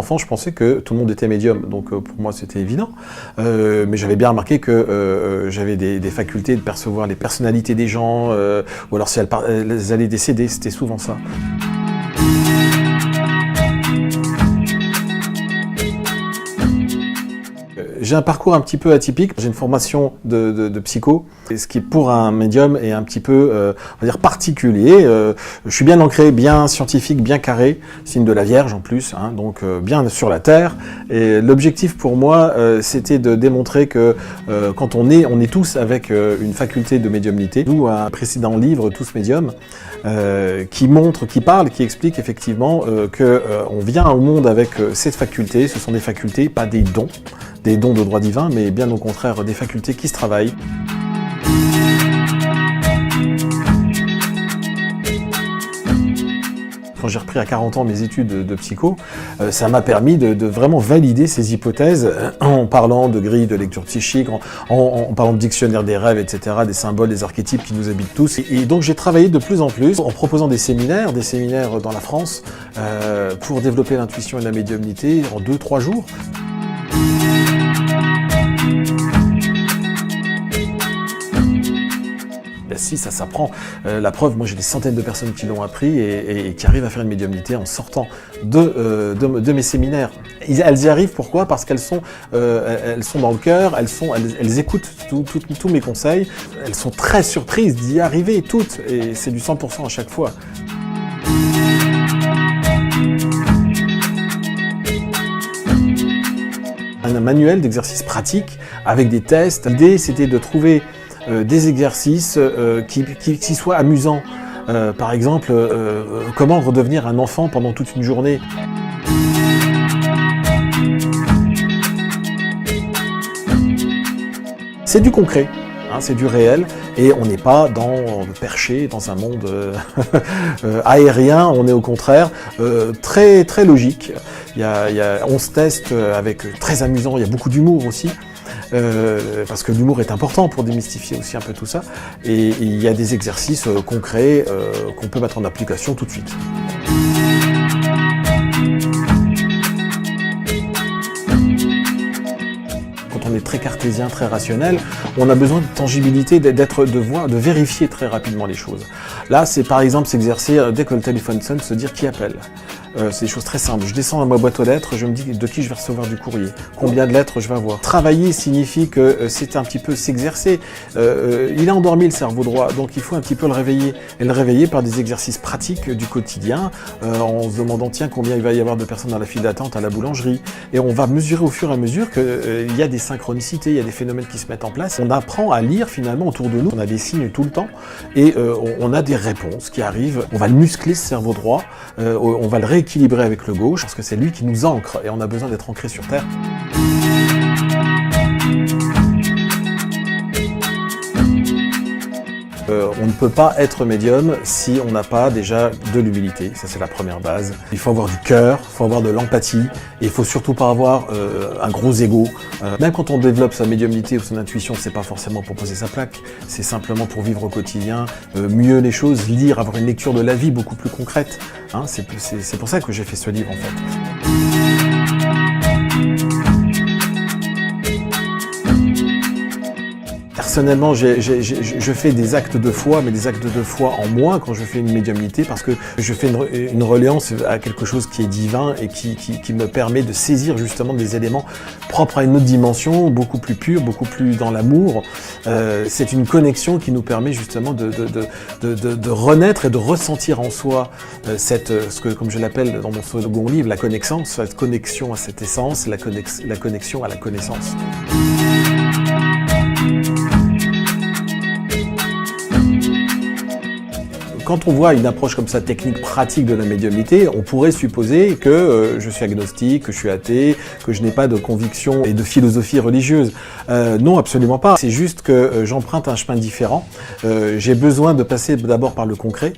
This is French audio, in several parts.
enfant, je pensais que tout le monde était médium, donc pour moi c'était évident. Mais j'avais bien remarqué que j'avais des facultés de percevoir les personnalités des gens, ou alors si elles allaient décéder, c'était souvent ça. J'ai un parcours un petit peu atypique, j'ai une formation de psycho, ce qui pour un médium est un petit peu, on va dire, particulier. Je suis bien ancré, bien scientifique, bien carré, signe de la Vierge en plus, hein, donc bien sur la Terre. Et l'objectif pour moi, c'était de démontrer que quand on est tous avec une faculté de médiumnité, d'où un précédent livre, Tous médiums, qui montre, qui parle, qui explique effectivement qu'on vient au monde avec cette faculté. Ce sont des facultés, pas des dons de droit divin, mais bien au contraire des facultés qui se travaillent. Quand j'ai repris à 40 ans mes études de psycho, ça m'a permis de vraiment valider ces hypothèses en parlant de grilles de lecture psychique, en parlant de dictionnaire des rêves, etc., des symboles, des archétypes qui nous habitent tous. Et donc j'ai travaillé de plus en plus en proposant des séminaires dans la France, pour développer l'intuition et la médiumnité en 2-3 jours. Ben si, ça s'apprend. La preuve, moi j'ai des centaines de personnes qui l'ont appris et qui arrivent à faire une médiumnité en sortant de mes séminaires. Elles y arrivent, pourquoi? Parce qu'elles sont dans le cœur, elles écoutent tous mes conseils, elles sont très surprises d'y arriver toutes, et c'est du 100% à chaque fois. Un manuel d'exercices pratiques avec des tests. L'idée, c'était de trouver des exercices qui soient amusants. Par exemple, comment redevenir un enfant pendant toute une journée. C'est du concret, hein, c'est du réel, et on n'est pas perché dans un monde aérien, on est au contraire très, très logique. On se teste avec très amusant, il y a beaucoup d'humour aussi. Parce que l'humour est important pour démystifier aussi un peu tout ça, et il y a des exercices concrets qu'on peut mettre en application tout de suite. Quand on est très cartésien, très rationnel, on a besoin de tangibilité, de vérifier très rapidement les choses. Là, c'est par exemple s'exercer dès que le téléphone sonne, se dire qui appelle. C'est des choses très simples. Je descends à ma boîte aux lettres, je me dis de qui je vais recevoir du courrier, combien de lettres je vais avoir. Travailler signifie que c'est un petit peu s'exercer. Il a endormi le cerveau droit, donc il faut un petit peu le réveiller. Et le réveiller par des exercices pratiques du quotidien, en se demandant tiens combien il va y avoir de personnes dans la file d'attente à la boulangerie. Et on va mesurer au fur et à mesure qu'il y a des synchronicités, il y a des phénomènes qui se mettent en place. On apprend à lire finalement autour de nous, on a des signes tout le temps, et on a des réponses qui arrivent. On va le muscler ce cerveau droit, on va le rééquilibrer avec le gauche, parce que c'est lui qui nous ancre, et on a besoin d'être ancré sur Terre. On ne peut pas être médium si on n'a pas déjà de l'humilité, ça c'est la première base. Il faut avoir du cœur, il faut avoir de l'empathie, et il faut surtout pas avoir un gros ego. Même quand on développe sa médiumnité ou son intuition, c'est pas forcément pour poser sa plaque, c'est simplement pour vivre au quotidien, mieux les choses, lire, avoir une lecture de la vie beaucoup plus concrète. Hein, c'est pour ça que j'ai fait ce livre en fait. Personnellement, je fais des actes de foi, mais des actes de foi en moi quand je fais une médiumnité, parce que je fais une reliance à quelque chose qui est divin et qui me permet de saisir justement des éléments propres à une autre dimension, beaucoup plus pure, beaucoup plus dans l'amour. C'est une connexion qui nous permet justement de renaître et de ressentir en soi comme je l'appelle dans mon second livre, la connaissance, cette connexion à cette essence, la connexion à la connaissance. Quand on voit une approche comme ça, technique, pratique de la médiumnité, on pourrait supposer que je suis agnostique, que je suis athée, que je n'ai pas de conviction et de philosophie religieuse. Non, absolument pas. C'est juste que j'emprunte un chemin différent. J'ai besoin de passer d'abord par le concret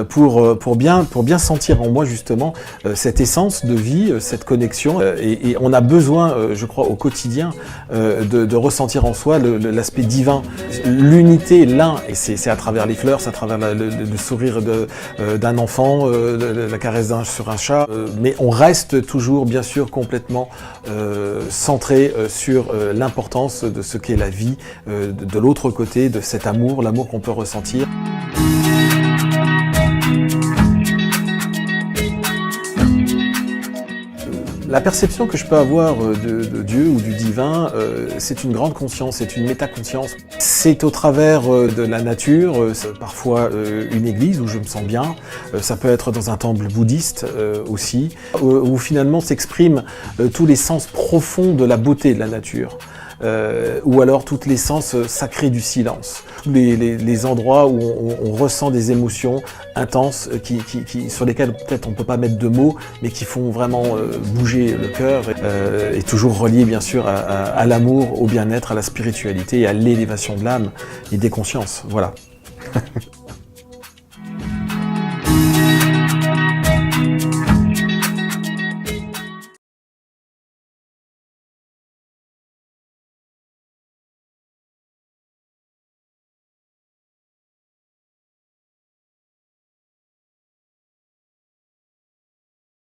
pour bien sentir en moi justement cette essence de vie, cette connexion. Et on a besoin, je crois, au quotidien de ressentir en soi l'aspect divin, l'unité, l'un. Et c'est à travers les fleurs, c'est à travers le sourire d'un enfant, la caresse sur un chat, mais on reste toujours bien sûr complètement centré sur l'importance de ce qu'est la vie de l'autre côté, de cet amour, l'amour qu'on peut ressentir. La perception que je peux avoir de Dieu ou du divin, c'est une grande conscience, c'est une métaconscience. C'est au travers de la nature, parfois une église où je me sens bien, ça peut être dans un temple bouddhiste aussi, où finalement s'expriment tous les sens profonds de la beauté de la nature. Ou alors tous les sens sacrés du silence, tous les endroits où on ressent des émotions intenses sur lesquelles peut-être on ne peut pas mettre de mots, mais qui font vraiment bouger le cœur, et toujours relié bien sûr à l'amour, au bien-être, à la spiritualité et à l'élévation de l'âme et des consciences. Voilà.